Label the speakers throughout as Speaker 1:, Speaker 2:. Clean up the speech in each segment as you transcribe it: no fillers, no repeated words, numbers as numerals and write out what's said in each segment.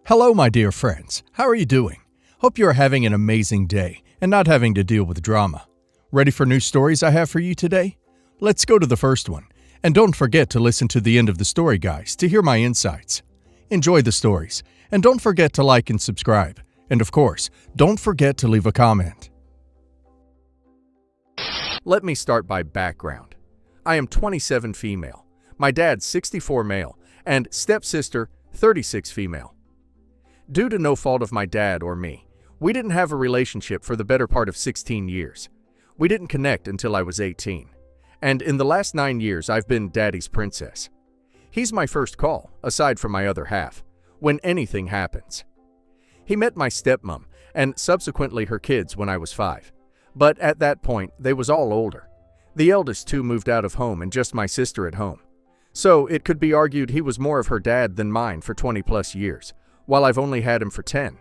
Speaker 1: Hello, my dear friends. How are you doing? Hope you are having an amazing day and not having to deal with drama. Ready for new stories I have for you today? Let's go to the first one. And don't forget to listen to the end of the story, guys, to hear my insights. Enjoy the stories, and don't forget to like and subscribe. And of course, don't forget to leave a comment. Let me start by background. I am 27 female, my dad 64 male, and stepsister 36 female. Due to no fault of my dad or me, we didn't have a relationship for the better part of 16 years. We didn't connect until I was 18. And in the last 9 years, I've been Daddy's princess. He's my first call, aside from my other half, when anything happens. He met my stepmom and subsequently her kids when I was 5. But at that point, they was all older. The eldest two moved out of home and just my sister at home. So it could be argued he was more of her dad than mine for 20 plus years, while I've only had him for 10.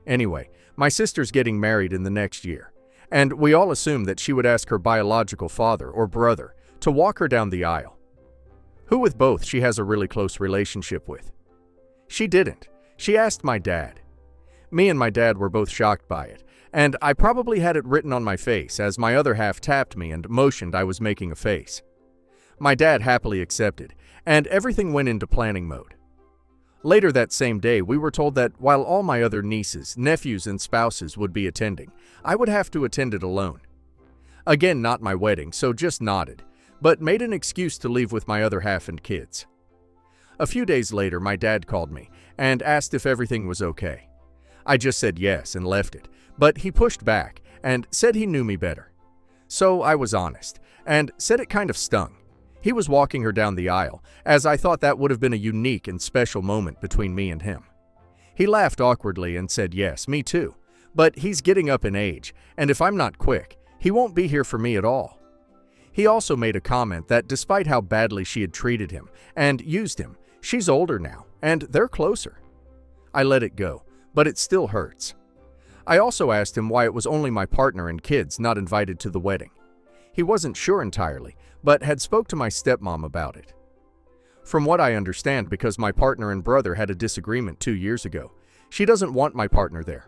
Speaker 1: Anyway, my sister's getting married in the next year, and we all assumed that she would ask her biological father or brother to walk her down the aisle. Who with both she has a really close relationship with. She didn't. She asked my dad. Me and my dad were both shocked by it, and I probably had it written on my face as my other half tapped me and motioned I was making a face. My dad happily accepted, and everything went into planning mode. Later that same day, we were told that while all my other nieces, nephews, and spouses would be attending, I would have to attend it alone. Again, not my wedding, so just nodded, but made an excuse to leave with my other half and kids. A few days later, my dad called me and asked if everything was okay. I just said yes and left it, but he pushed back and said he knew me better. So I was honest and said it kind of stung. He was walking her down the aisle, as I thought that would have been a unique and special moment between me and him. He laughed awkwardly and said yes, me too, but he's getting up in age, and if I'm not quick, he won't be here for me at all. He also made a comment that despite how badly she had treated him and used him, she's older now, and they're closer. I let it go, but it still hurts. I also asked him why it was only my partner and kids not invited to the wedding. He wasn't sure entirely, but had spoke to my stepmom about it. From what I understand, because my partner and brother had a disagreement 2 years ago, she doesn't want my partner there.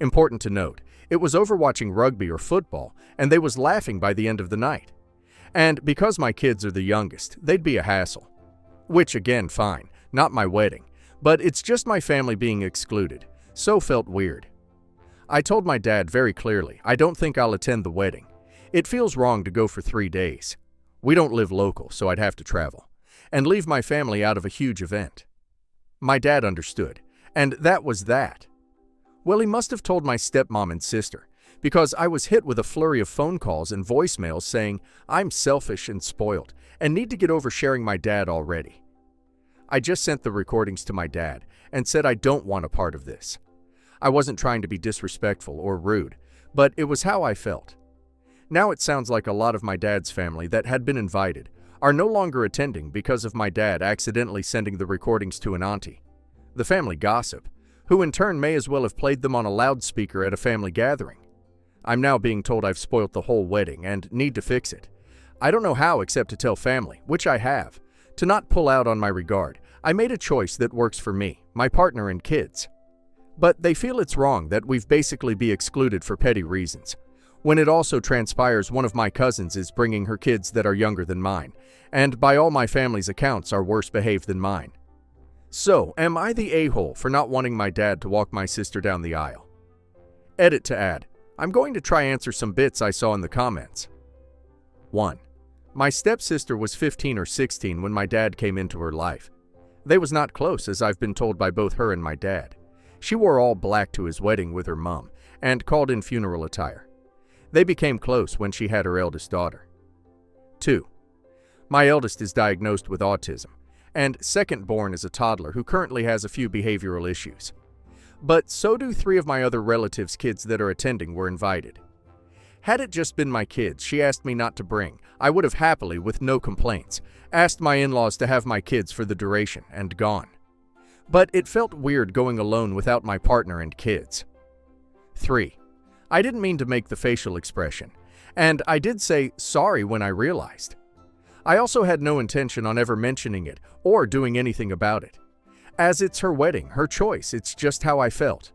Speaker 1: Important to note, it was over watching rugby or football, and they was laughing by the end of the night. And because my kids are the youngest, they'd be a hassle. Which again, fine, not my wedding, but it's just my family being excluded, so felt weird. I told my dad very clearly, I don't think I'll attend the wedding. It feels wrong to go for 3 days. We don't live local, so I'd have to travel, and leave my family out of a huge event. My dad understood, and that was that. Well, he must have told my stepmom and sister, because I was hit with a flurry of phone calls and voicemails saying I'm selfish and spoiled, and need to get over sharing my dad already. I just sent the recordings to my dad, and said I don't want a part of this. I wasn't trying to be disrespectful or rude, but it was how I felt. Now it sounds like a lot of my dad's family that had been invited are no longer attending because of my dad accidentally sending the recordings to an auntie, the family gossip, who in turn may as well have played them on a loudspeaker at a family gathering. I'm now being told I've spoilt the whole wedding and need to fix it. I don't know how except to tell family, which I have, to not pull out on my regard. I made a choice that works for me, my partner, and kids. But they feel it's wrong that we've basically be excluded for petty reasons, when it also transpires one of my cousins is bringing her kids that are younger than mine, and by all my family's accounts are worse behaved than mine. So, am I the a-hole for not wanting my dad to walk my sister down the aisle? Edit to add, I'm going to try answer some bits I saw in the comments. 1. My stepsister was 15 or 16 when my dad came into her life. They was not close, as I've been told by both her and my dad. She wore all black to his wedding with her mom, and called in funeral attire. They became close when she had her eldest daughter. 2. My eldest is diagnosed with autism, and second born is a toddler who currently has a few behavioral issues. But so do 3 of my other relatives' kids that are attending were invited. Had it just been my kids she asked me not to bring, I would have happily, with no complaints, asked my in-laws to have my kids for the duration and gone. But it felt weird going alone without my partner and kids. 3. I didn't mean to make the facial expression, and I did say sorry when I realized. I also had no intention on ever mentioning it or doing anything about it. As it's her wedding, her choice, it's just how I felt.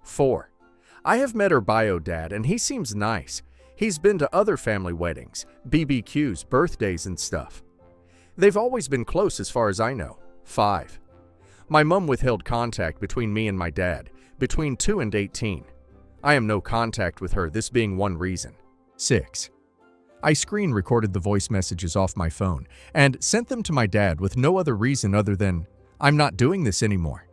Speaker 1: 4. I have met her bio dad and he seems nice. He's been to other family weddings, BBQs, birthdays and stuff. They've always been close as far as I know. 5. My mom withheld contact between me and my dad, between 2 and 18. I am no contact with her, this being one reason. 6. I screen recorded the voice messages off my phone and sent them to my dad with no other reason other than, I'm not doing this anymore.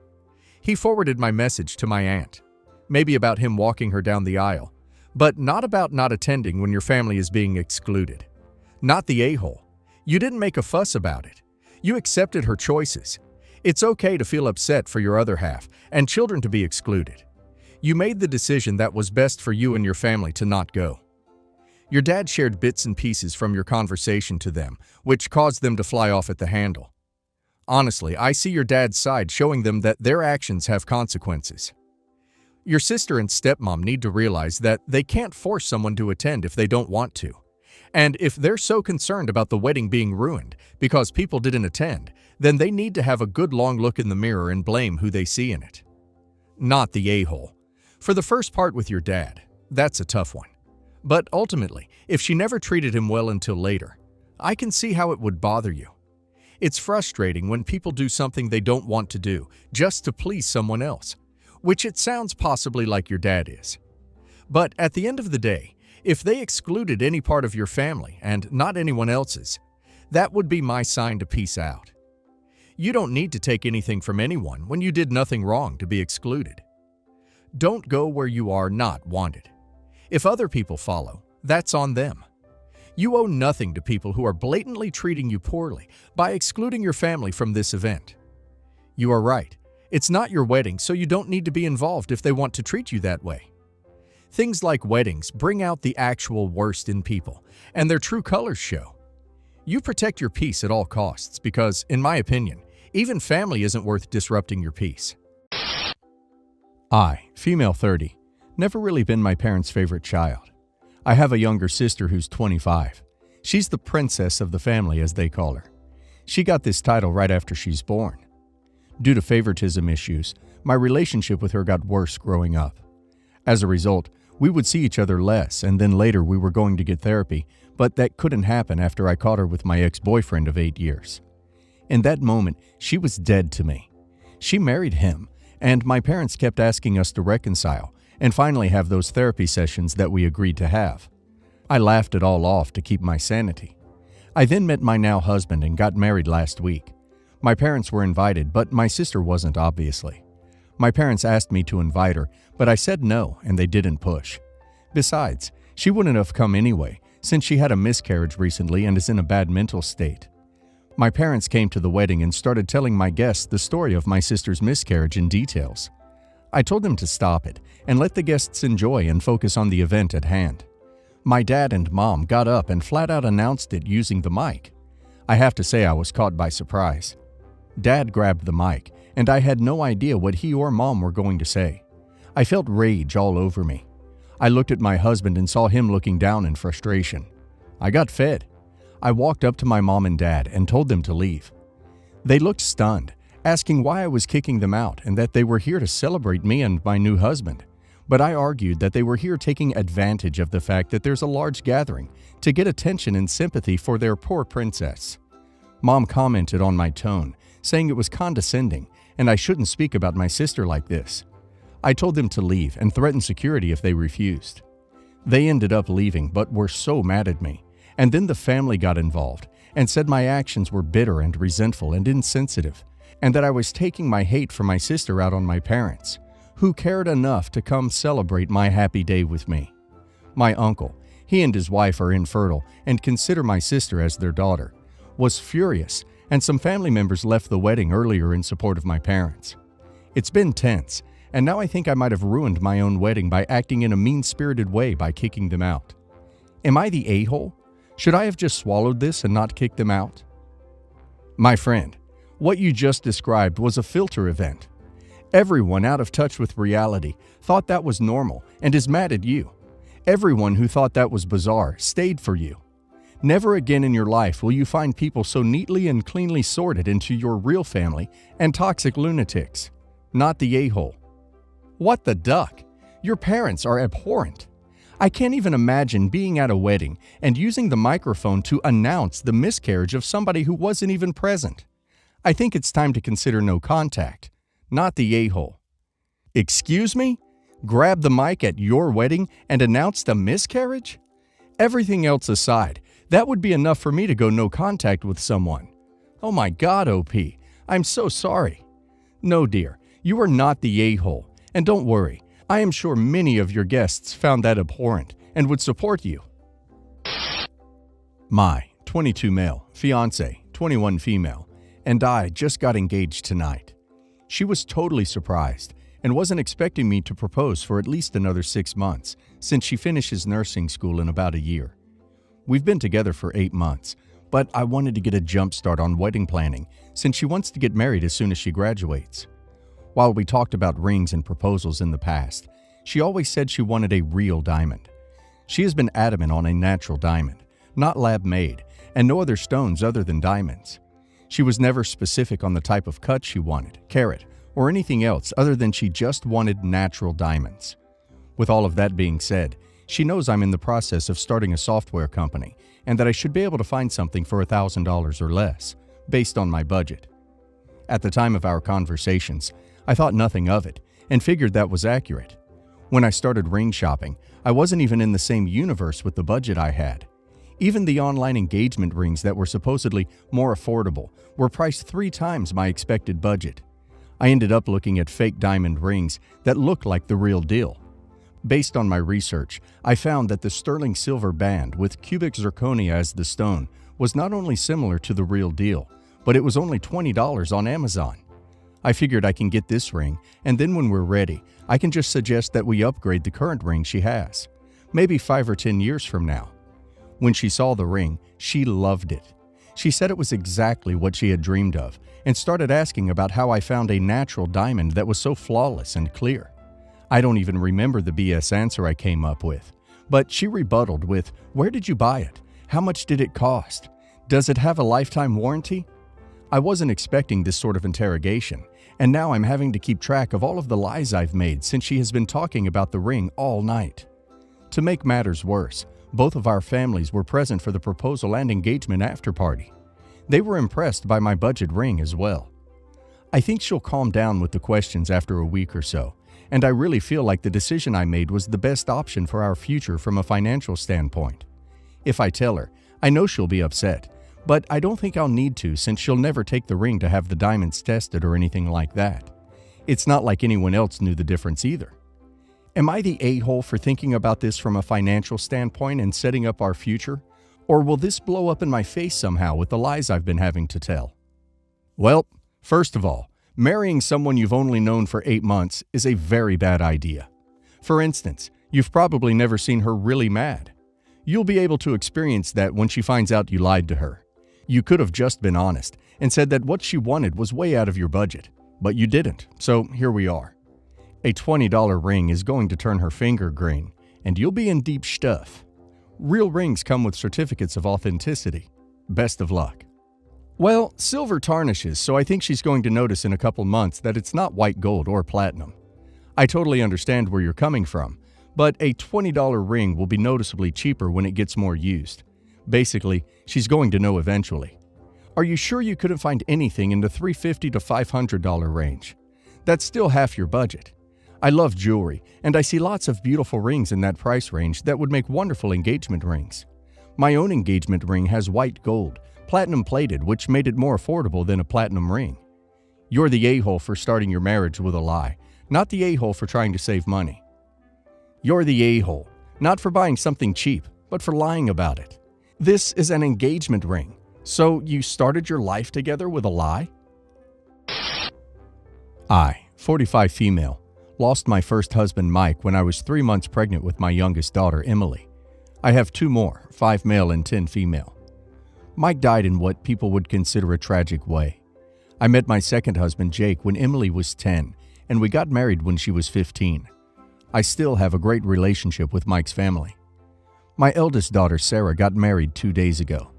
Speaker 1: He forwarded my message to my aunt, maybe about him walking her down the aisle, but not about not attending when your family is being excluded. Not the a-hole. You didn't make a fuss about it. You accepted her choices. It's okay to feel upset for your other half and children to be excluded. You made the decision that was best for you and your family to not go. Your dad shared bits and pieces from your conversation to them, which caused them to fly off at the handle. Honestly, I see your dad's side, showing them that their actions have consequences. Your sister and stepmom need to realize that they can't force someone to attend if they don't want to. And if they're so concerned about the wedding being ruined because people didn't attend, then they need to have a good long look in the mirror and blame who they see in it. Not the a-hole. For the first part with your dad, that's a tough one. But ultimately, if she never treated him well until later, I can see how it would bother you. It's frustrating when people do something they don't want to do just to please someone else, which it sounds possibly like your dad is. But at the end of the day, if they excluded any part of your family and not anyone else's, that would be my sign to peace out. You don't need to take anything from anyone when you did nothing wrong to be excluded. Don't go where you are not wanted. If other people follow, that's on them. You owe nothing to people who are blatantly treating you poorly by excluding your family from this event. You are right. It's not your wedding, so you don't need to be involved if they want to treat you that way. Things like weddings bring out the actual worst in people, and their true colors show. You protect your peace at all costs because, in my opinion, even family isn't worth disrupting your peace. I, female 30, never really been my parents' favorite child. I have a younger sister who's 25. She's the princess of the family, as they call her. She got this title right after she's born. Due to favoritism issues, my relationship with her got worse growing up. As a result, we would see each other less, and then later we were going to get therapy, but that couldn't happen after I caught her with my ex-boyfriend of 8 years. In that moment, she was dead to me. She married him, and my parents kept asking us to reconcile and finally have those therapy sessions that we agreed to have. I laughed it all off to keep my sanity. I then met my now husband and got married last week. My parents were invited, but my sister wasn't, obviously. My parents asked me to invite her, but I said no, and they didn't push. Besides, she wouldn't have come anyway, since she had a miscarriage recently and is in a bad mental state. My parents came to the wedding and started telling my guests the story of my sister's miscarriage in details. I told them to stop it and let the guests enjoy and focus on the event at hand. My dad and mom got up and flat out announced it using the mic. I have to say I was caught by surprise. Dad grabbed the mic, and I had no idea what he or mom were going to say. I felt rage all over me. I looked at my husband and saw him looking down in frustration. I got fed. I walked up to my mom and dad and told them to leave. They looked stunned, asking why I was kicking them out and that they were here to celebrate me and my new husband. But I argued that they were here taking advantage of the fact that there's a large gathering to get attention and sympathy for their poor princess. Mom commented on my tone, saying it was condescending and I shouldn't speak about my sister like this. I told them to leave and threatened security if they refused. They ended up leaving but were so mad at me, and then the family got involved and said my actions were bitter and resentful and insensitive, and that I was taking my hate for my sister out on my parents, who cared enough to come celebrate my happy day with me. My uncle, he and his wife are infertile and consider my sister as their daughter, was furious, and some family members left the wedding earlier in support of my parents. It's been tense, and now I think I might have ruined my own wedding by acting in a mean-spirited way by kicking them out. Am I the a-hole? Should I have just swallowed this and not kicked them out? My friend, what you just described was a filter event. Everyone out of touch with reality thought that was normal and is mad at you. Everyone who thought that was bizarre stayed for you. Never again in your life will you find people so neatly and cleanly sorted into your real family and toxic lunatics. Not the a-hole. What the duck? Your parents are abhorrent. I can't even imagine being at a wedding and using the microphone to announce the miscarriage of somebody who wasn't even present. I think it's time to consider no contact. Not the a-hole. Excuse me? Grab the mic at your wedding and announce the miscarriage? Everything else aside, that would be enough for me to go no contact with someone. Oh my God, OP, I'm so sorry. No, dear, you are not the a-hole, and don't worry, I am sure many of your guests found that abhorrent and would support you. My 22 male, fiance, 21 female, and I just got engaged tonight. She was totally surprised and wasn't expecting me to propose for at least another 6 months since she finishes nursing school in about a year. We've been together for 8 months, but I wanted to get a jump start on wedding planning since she wants to get married as soon as she graduates. While we talked about rings and proposals in the past, she always said she wanted a real diamond. She has been adamant on a natural diamond, not lab-made, and no other stones other than diamonds. She was never specific on the type of cut she wanted, carat, or anything else other than she just wanted natural diamonds. With all of that being said, she knows I'm in the process of starting a software company and that I should be able to find something for $1,000 or less, based on my budget. At the time of our conversations, I thought nothing of it and figured that was accurate. When I started ring shopping, I wasn't even in the same universe with the budget I had. Even the online engagement rings that were supposedly more affordable were priced 3 times my expected budget. I ended up looking at fake diamond rings that looked like the real deal. Based on my research, I found that the sterling silver band with cubic zirconia as the stone was not only similar to the real deal, but it was only $20 on Amazon. I figured I can get this ring, and then when we're ready, I can just suggest that we upgrade the current ring she has, maybe 5 or 10 years from now. When she saw the ring, she loved it. She said it was exactly what she had dreamed of and started asking about how I found a natural diamond that was so flawless and clear. I don't even remember the BS answer I came up with, but she rebutted with, "Where did you buy it? How much did it cost? Does it have a lifetime warranty?" I wasn't expecting this sort of interrogation, and now I'm having to keep track of all of the lies I've made since she has been talking about the ring all night. To make matters worse, both of our families were present for the proposal and engagement after party. They were impressed by my budget ring as well. I think she'll calm down with the questions after a week or so, and I really feel like the decision I made was the best option for our future from a financial standpoint. If I tell her, I know she'll be upset, but I don't think I'll need to since she'll never take the ring to have the diamonds tested or anything like that. It's not like anyone else knew the difference either. Am I the a-hole for thinking about this from a financial standpoint and setting up our future? Or will this blow up in my face somehow with the lies I've been having to tell? Well, first of all, marrying someone you've only known for 8 months is a very bad idea. For instance, you've probably never seen her really mad. You'll be able to experience that when she finds out you lied to her. You could have just been honest and said that what she wanted was way out of your budget, but you didn't, so here we are. A $20 ring is going to turn her finger green, and you'll be in deep stuff. Real rings come with certificates of authenticity. Best of luck. Well, silver tarnishes, so I think she's going to notice in a couple months that it's not white gold or platinum. I totally understand where you're coming from, but a $20 ring will be noticeably cheaper when it gets more used. Basically, she's going to know eventually. Are you sure you couldn't find anything in the $350 to $500 range? That's still half your budget. I love jewelry, and I see lots of beautiful rings in that price range that would make wonderful engagement rings. My own engagement ring has white gold, platinum plated, which made it more affordable than a platinum ring. You're the a-hole for starting your marriage with a lie, not the a-hole for trying to save money. You're the a-hole, not for buying something cheap, but for lying about it. This is an engagement ring, so you started your life together with a lie? I, 45 female, lost my first husband Mike when I was 3 months pregnant with my youngest daughter Emily. I have 2 more, 5 male and 10 female. Mike died in what people would consider a tragic way. I met my second husband Jake when Emily was 10, and we got married when she was 15. I still have a great relationship with Mike's family. My eldest daughter, Sarah, got married 2 days ago.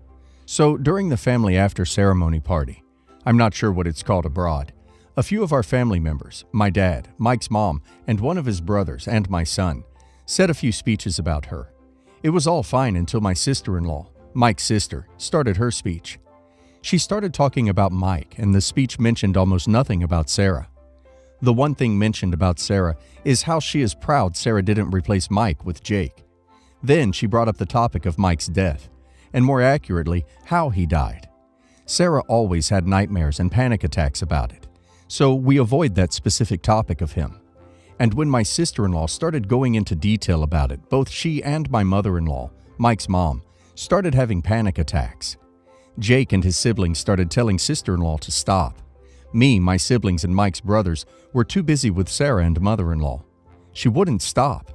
Speaker 1: So during the family after ceremony party, I'm not sure what it's called abroad, a few of our family members, my dad, Mike's mom, and one of his brothers, and my son, said a few speeches about her. It was all fine until my sister-in-law, Mike's sister, started her speech. She started talking about Mike, and the speech mentioned almost nothing about Sarah. The one thing mentioned about Sarah is how she is proud Sarah didn't replace Mike with Jake. Then she brought up the topic of Mike's death, and more accurately, how he died. Sarah always had nightmares and panic attacks about it, so we avoid that specific topic of him. And when my sister-in-law started going into detail about it, both she and my mother-in-law, Mike's mom, started having panic attacks. Jake and his siblings started telling sister-in-law to stop. Me, my siblings, and Mike's brothers were too busy with Sarah and mother-in-law. She wouldn't stop.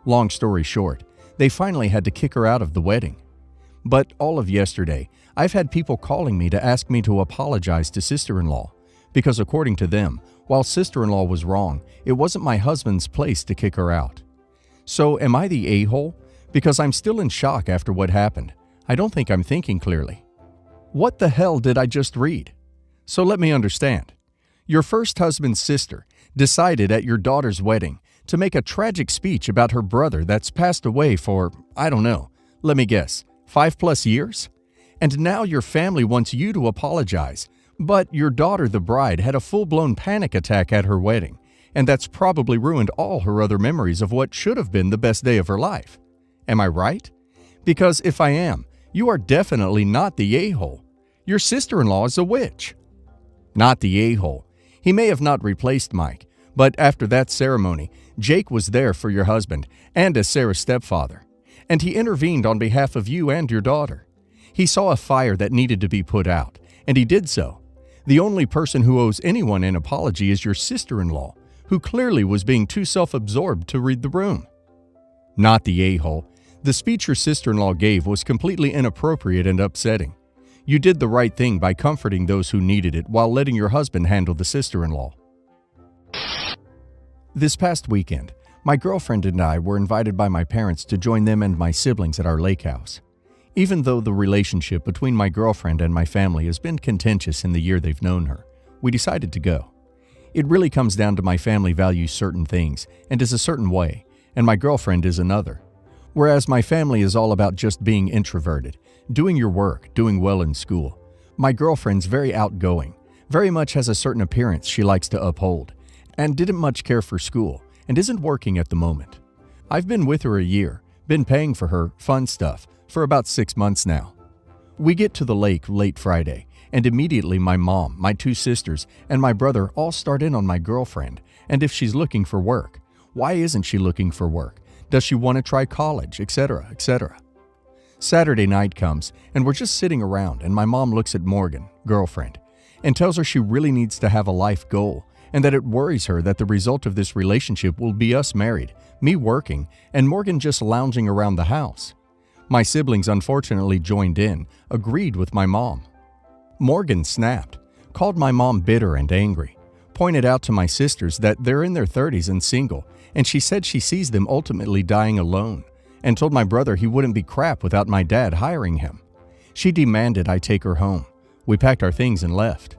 Speaker 1: Long story short, they finally had to kick her out of the wedding. But all of yesterday, I've had people calling me to ask me to apologize to sister-in-law, because according to them, while sister-in-law was wrong, it wasn't my husband's place to kick her out. So am I the a-hole? Because I'm still in shock after what happened. I don't think I'm thinking clearly. What the hell did I just read? So let me understand. Your first husband's sister decided at your daughter's wedding to make a tragic speech about her brother that's passed away for, I don't know, let me guess, 5+ years? And now your family wants you to apologize, but your daughter, the bride, had a full-blown panic attack at her wedding, and that's probably ruined all her other memories of what should have been the best day of her life. Am I right? Because if I am, you are definitely not the a-hole. Your sister-in-law is a witch. Not the a-hole. He may have not replaced Mike, but after that ceremony, Jake was there for your husband and as Sarah's stepfather, and he intervened on behalf of you and your daughter. He saw a fire that needed to be put out, and he did so. The only person who owes anyone an apology is your sister-in-law, who clearly was being too self-absorbed to read the room. Not the a-hole. The speech your sister-in-law gave was completely inappropriate and upsetting. You did the right thing by comforting those who needed it while letting your husband handle the sister-in-law. This past weekend, my girlfriend and I were invited by my parents to join them and my siblings at our lake house. Even though the relationship between my girlfriend and my family has been contentious in the year they've known her, we decided to go. It really comes down to my family values certain things and is a certain way, and my girlfriend is another. Whereas my family is all about just being introverted, doing your work, doing well in school. My girlfriend's very outgoing, very much has a certain appearance she likes to uphold, and didn't much care for school, and isn't working at the moment. I've been with her a year, been paying for her fun stuff for about 6 months now. We get to the lake late Friday, and immediately my mom, my 2 sisters, and my brother all start in on my girlfriend, and if she's looking for work. Why isn't she looking for work? Does she want to try college, etc., etc.? Saturday night comes, and we're just sitting around, and my mom looks at Morgan, girlfriend, and tells her she really needs to have a life goal, and that it worries her that the result of this relationship will be us married, me working, and Morgan just lounging around the house. My siblings unfortunately joined in, agreed with my mom. Morgan snapped, called my mom bitter and angry, pointed out to my sisters that they're in their 30s and single, and she said she sees them ultimately dying alone, and told my brother he wouldn't be crap without my dad hiring him. She demanded I take her home. We packed our things and left.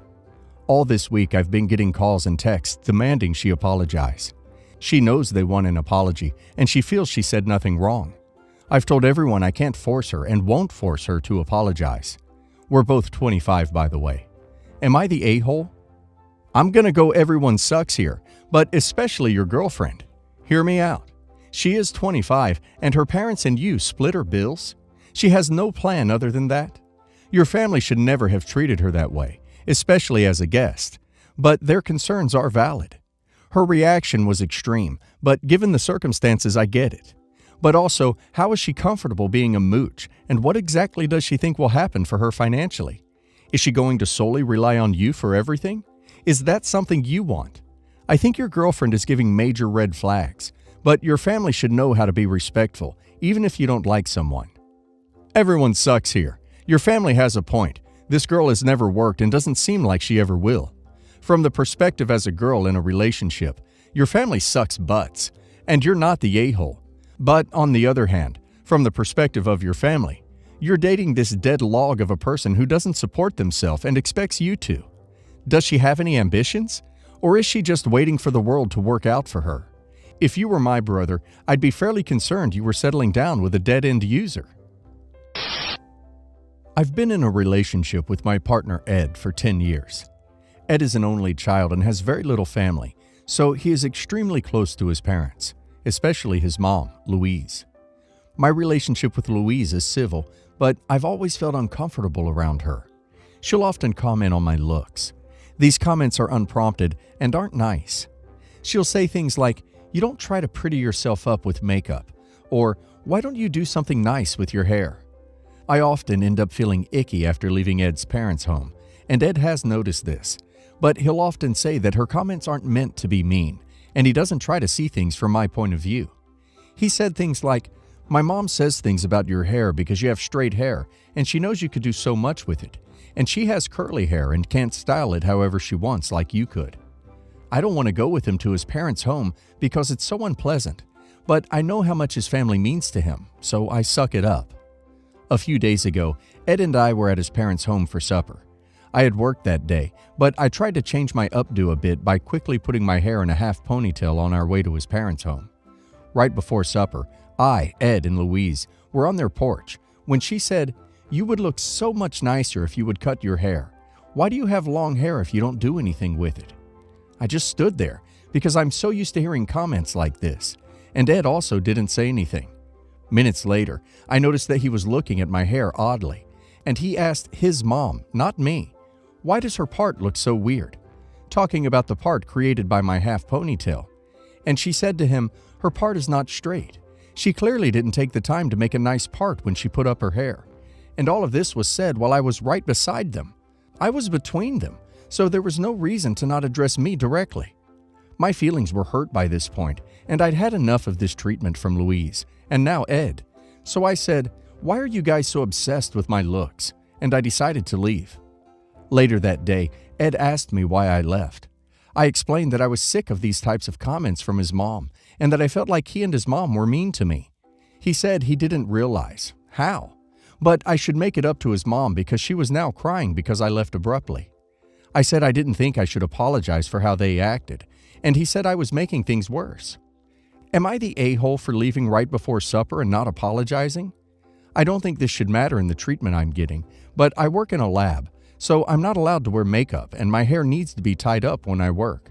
Speaker 1: All this week I've been getting calls and texts demanding she apologize. She knows they want an apology, and she feels she said nothing wrong. I've told everyone I can't force her and won't force her to apologize. We're both 25, by the way. Am I the a-hole? I'm gonna go everyone sucks here, but especially your girlfriend. Hear me out. She is 25, and her parents and you split her bills. She has no plan other than that. Your family should never have treated her that way, especially as a guest, but their concerns are valid. Her reaction was extreme, but given the circumstances, I get it. But also, how is she comfortable being a mooch, and what exactly does she think will happen for her financially? Is she going to solely rely on you for everything? Is that something you want? I think your girlfriend is giving major red flags, but your family should know how to be respectful, even if you don't like someone. Everyone sucks here. Your family has a point. This girl has never worked and doesn't seem like she ever will. From the perspective as a girl in a relationship, your family sucks butts, and you're not the a-hole. But on the other hand, From the perspective of your family, you're dating this dead log of a person who doesn't support themselves and expects you to. Does she have any ambitions? Or is she just waiting for the world to work out for her? If you were my brother, I'd be fairly concerned you were settling down with a dead-end user. I've been in a relationship with my partner Ed for 10 years. Ed is an only child and has very little family, so he is extremely close to his parents, especially his mom, Louise. My relationship with Louise is civil, but I've always felt uncomfortable around her. She'll often comment on my looks. These comments are unprompted and aren't nice. She'll say things like, "You don't try to pretty yourself up with makeup," or "Why don't you do something nice with your hair?" I often end up feeling icky after leaving Ed's parents' home, and Ed has noticed this, but he'll often say that her comments aren't meant to be mean, and he doesn't try to see things from my point of view. He said things like, "My mom says things about your hair because you have straight hair, and she knows you could do so much with it, and she has curly hair and can't style it however she wants like you could." I don't want to go with him to his parents' home because it's so unpleasant, but I know how much his family means to him, so I suck it up. A few days ago, Ed and I were at his parents' home for supper. I had worked that day, but I tried to change my updo a bit by quickly putting my hair in a half ponytail on our way to his parents' home. Right before supper, I, Ed, and Louise were on their porch when she said, "You would look so much nicer if you would cut your hair. Why do you have long hair if you don't do anything with it?" I just stood there because I'm so used to hearing comments like this, and Ed also didn't say anything. Minutes later, I noticed that he was looking at my hair oddly, and he asked his mom, not me, "Why does her part look so weird?" talking about the part created by my half ponytail. And she said to him, "Her part is not straight. She clearly didn't take the time to make a nice part when she put up her hair." And all of this was said while I was right beside them. I was between them, so there was no reason to not address me directly. My feelings were hurt by this point, and I'd had enough of this treatment from Louise, and now Ed. So I said, "Why are you guys so obsessed with my looks?" And I decided to leave. Later that day, Ed asked me why I left. I explained that I was sick of these types of comments from his mom, and that I felt like he and his mom were mean to me. He said he didn't realize how, but I should make it up to his mom because she was now crying because I left abruptly. I said I didn't think I should apologize for how they acted, and he said I was making things worse. Am I the a-hole for leaving right before supper and not apologizing? I don't think this should matter in the treatment I'm getting, but I work in a lab, so I'm not allowed to wear makeup and my hair needs to be tied up when I work.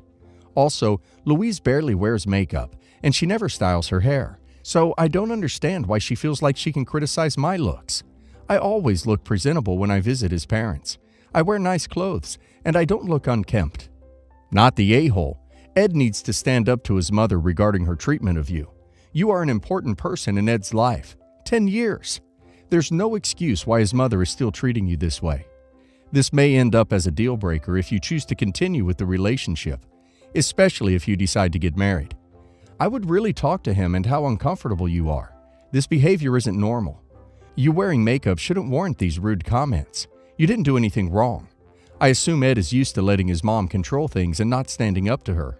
Speaker 1: Also, Louise barely wears makeup and she never styles her hair, so I don't understand why she feels like she can criticize my looks. I always look presentable when I visit his parents. I wear nice clothes, and I don't look unkempt. Not the a-hole. Ed needs to stand up to his mother regarding her treatment of you. You are an important person in Ed's life. 10 years. There's no excuse why his mother is still treating you this way. This may end up as a deal breaker if you choose to continue with the relationship, especially if you decide to get married. I would really talk to him and how uncomfortable you are. This behavior isn't normal. You wearing makeup shouldn't warrant these rude comments. You didn't do anything wrong. I assume Ed is used to letting his mom control things and not standing up to her.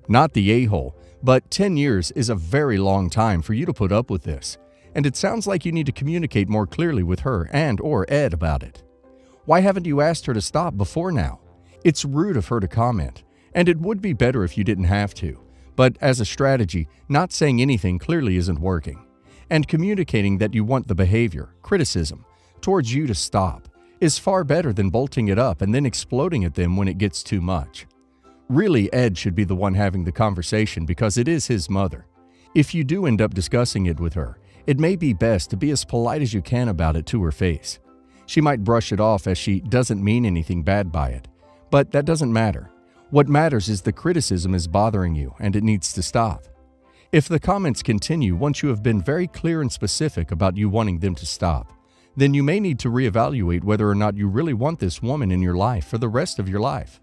Speaker 1: Not the a-hole, but 10 years is a very long time for you to put up with this, and it sounds like you need to communicate more clearly with her and/or Ed about it. Why haven't you asked her to stop before now? It's rude of her to comment, and it would be better if you didn't have to, but as a strategy, not saying anything clearly isn't working. And communicating that you want the behavior, criticism, towards you to stop is far better than bolting it up and then exploding at them when it gets too much. Really, Ed should be the one having the conversation because it is his mother. If you do end up discussing it with her, it may be best to be as polite as you can about it to her face. She might brush it off as she doesn't mean anything bad by it, but that doesn't matter. What matters is the criticism is bothering you and it needs to stop. If the comments continue once you have been very clear and specific about you wanting them to stop, then you may need to reevaluate whether or not you really want this woman in your life for the rest of your life.